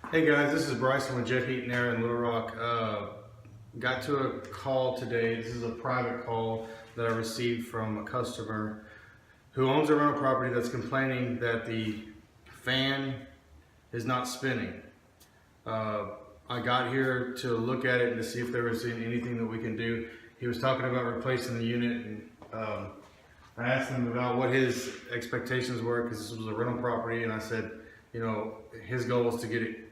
Hey guys, this is Bryson with Jet Heat and Air in Little Rock. Got to a call today. This is a private call that I received from a customer who owns a rental property that's complaining that the fan is not spinning. I got here to look at it and to see if there was anything that we can do. He was talking about replacing the unit, and I asked him about what his expectations were because this was a rental property, and I said, you know, his goal is to get it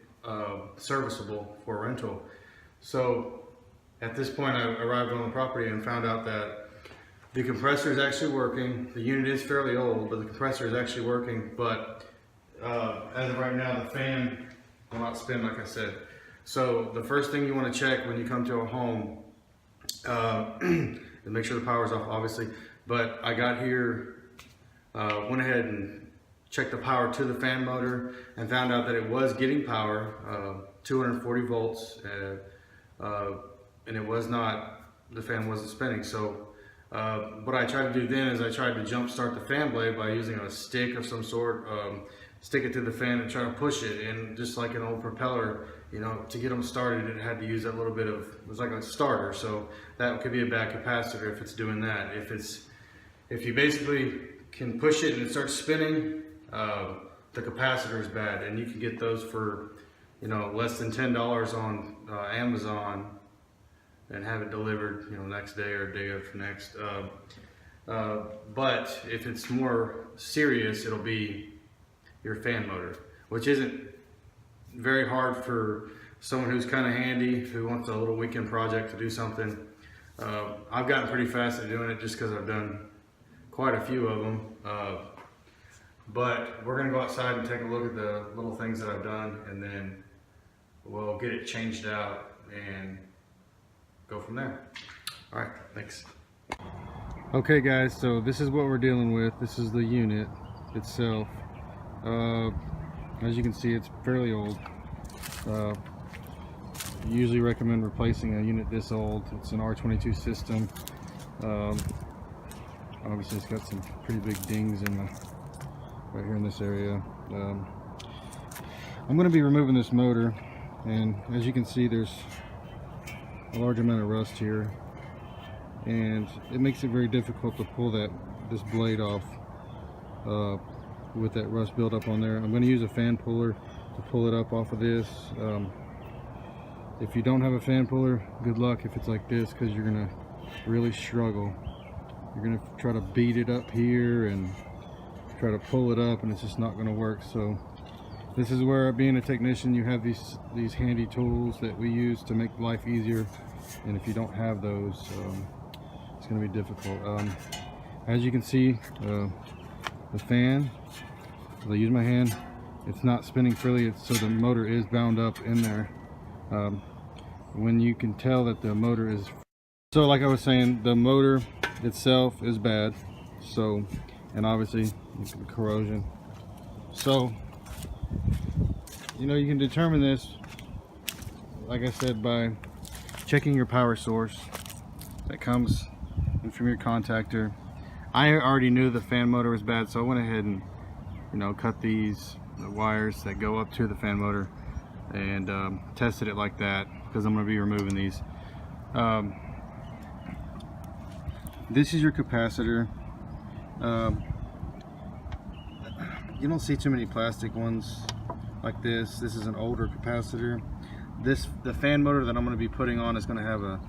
serviceable for rental. So at this point, I arrived on the property and found out that the compressor is actually working. The unit is fairly old, but the compressor is actually working. But as of right now, the fan will not spin, like I said. So the first thing you want to check when you come to a home is make sure the power's off, obviously. But I got here, went ahead and checked the power to the fan motor and found out that it was getting power, 240 volts, and it was not, the fan wasn't spinning. So what I tried to do then is I tried to jump start the fan blade by using a stick of some sort, stick it to the fan and try to push it. And just like an old propeller, you know, to get them started, it had to use that little bit of, it was like a starter. So that could be a bad capacitor if it's doing that. If you basically can push it and it starts spinning, the capacitor is bad, and you can get those for, you know, less than $10 on Amazon and have it delivered, you know, next day or day after next. But if it's more serious, it'll be your fan motor, which isn't very hard for someone who's kind of handy, who wants a little weekend project to do something. I've gotten pretty fast at doing it just because I've done quite a few of them. But we're gonna go outside and take a look at the little things that I've done, and then we'll get it changed out and go from there. All right, thanks. Okay guys, so this is what we're dealing with. This is the unit itself. As you can see, it's fairly old. Usually recommend replacing a unit this old. It's an R22 system. Obviously it's got some pretty big dings in the right here in this area. I'm going to be removing this motor, and as you can see, there's a large amount of rust here, and it makes it very difficult to pull this blade off with that rust buildup on there. I'm going to use a fan puller to pull it up off of this. If you don't have a fan puller, good luck if it's like this, because you're going to really struggle. You're going to try to beat it up here and try to pull it up, and it's just not going to work. So this is where, being a technician, you have these handy tools that we use to make life easier, and if you don't have those, it's going to be difficult. As you can see, the fan, as I use my hand, it's not spinning freely, so the motor is bound up in there. When you can tell that the motor is, so like I was saying, the motor itself is bad, so, and obviously the corrosion. So, you know, you can determine this, like I said, by checking your power source that comes in from your contactor. I already knew the fan motor was bad, so I went ahead and, you know, cut the wires that go up to the fan motor and tested it like that, because I'm going to be removing these. This is your capacitor. You don't see too many plastic ones like this. This is an older capacitor. The fan motor that I'm going to be putting on is going to have a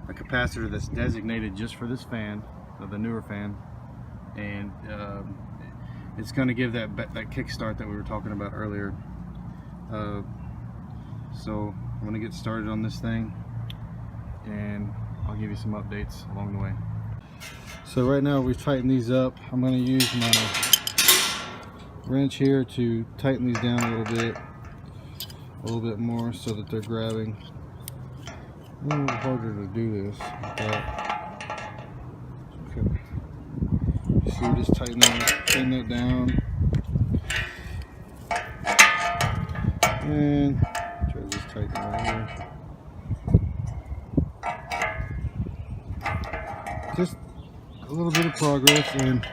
capacitor that's designated just for this fan, the newer fan, and it's going to give that kickstart that we were talking about earlier. So I'm going to get started on this thing, and I'll give you some updates along the way. So right now we've tightened these up. I'm going to use my wrench here to tighten these down a little bit more, so that they're grabbing. A little harder to do this, but okay. So we're just tighten that down, and try to just tighten right here. Just a little bit of progress, and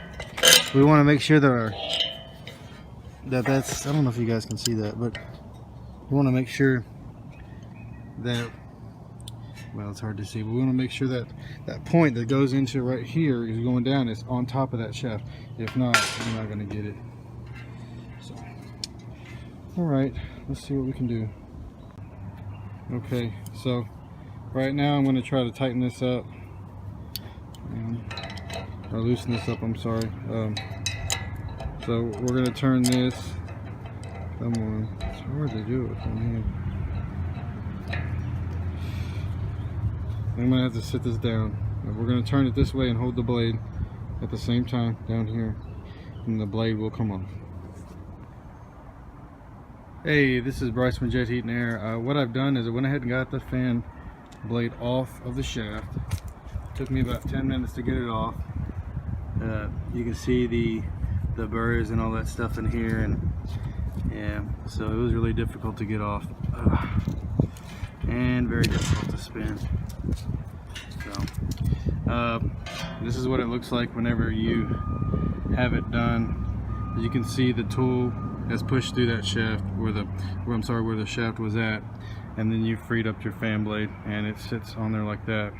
we want to make sure that that's, I don't know if you guys can see that, but we want to make sure that, well, it's hard to see, but we want to make sure that that point that goes into right here is going down, it's on top of that shaft. If not, you're not going to get it. So, all right, let's see what we can do. Okay, so right now I'm going to try to tighten this up, or loosen this up, I'm sorry. So we're going to turn this, come on, it's hard to do it with one hand. I'm going to have to sit this down. We're going to turn it this way and hold the blade at the same time down here, and the blade will come off. Hey, this is Bryce from Jet Heat and Air. What I've done is I went ahead and got the fan blade off of the shaft. It took me about 10 minutes to get it off. You can see the burrs and all that stuff in here, and yeah, so it was really difficult to get off, and very difficult to spin. So this is what it looks like whenever you have it done. As you can see, the tool has pushed through that shaft where the shaft was at, and then you freed up your fan blade and it sits on there like that.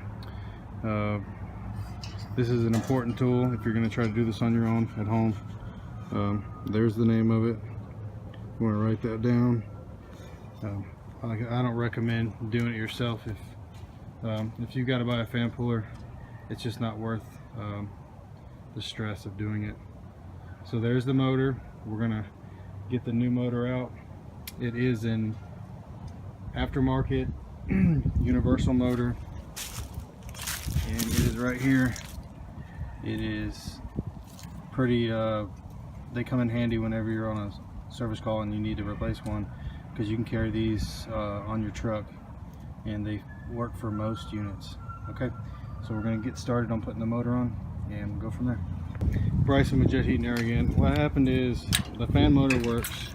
This is an important tool if you're going to try to do this on your own at home. There's the name of it. You want to write that down. I don't recommend doing it yourself. If you've got to buy a fan puller, it's just not worth the stress of doing it. So there's the motor. We're gonna get the new motor out. It is an aftermarket universal motor, and it is right here. It is pretty, they come in handy whenever you're on a service call and you need to replace one, because you can carry these on your truck, and they work for most units. Okay, so we're going to get started on putting the motor on and go from there. Bryson with Jet Heat and Air again. What happened is the fan motor works.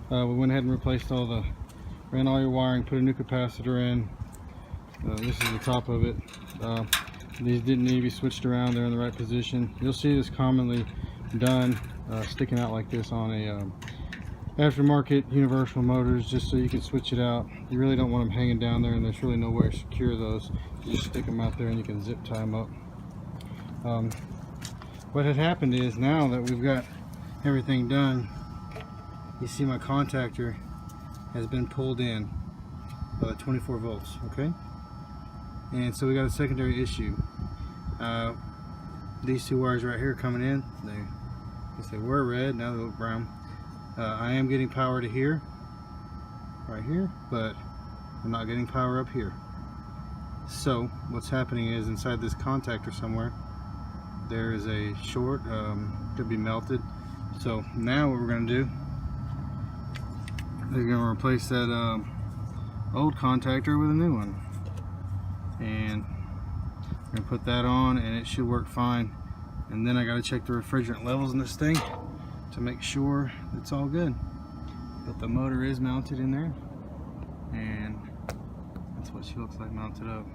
We went ahead and replaced ran all your wiring, put a new capacitor in. This is the top of it. These didn't need to be switched around, they're in the right position. You'll see this commonly done sticking out like this on a aftermarket universal motors, just so you can switch it out. You really don't want them hanging down there, and there's really no way to secure those. You just stick them out there and you can zip tie them up. What had happened is, now that we've got everything done, you see my contactor has been pulled in 24 volts, okay? And so we got a secondary issue. These two wires right here coming in, they were red, now they look brown. I am getting power to here, right here, but I'm not getting power up here. So what's happening is, inside this contactor somewhere there is a short, could be melted. So now what we're going to do, they're going to replace that old contactor with a new one, and we're going to put that on, and it should work fine. And then I got to check the refrigerant levels in this thing to make sure it's all good. But the motor is mounted in there, and that's what she looks like mounted up.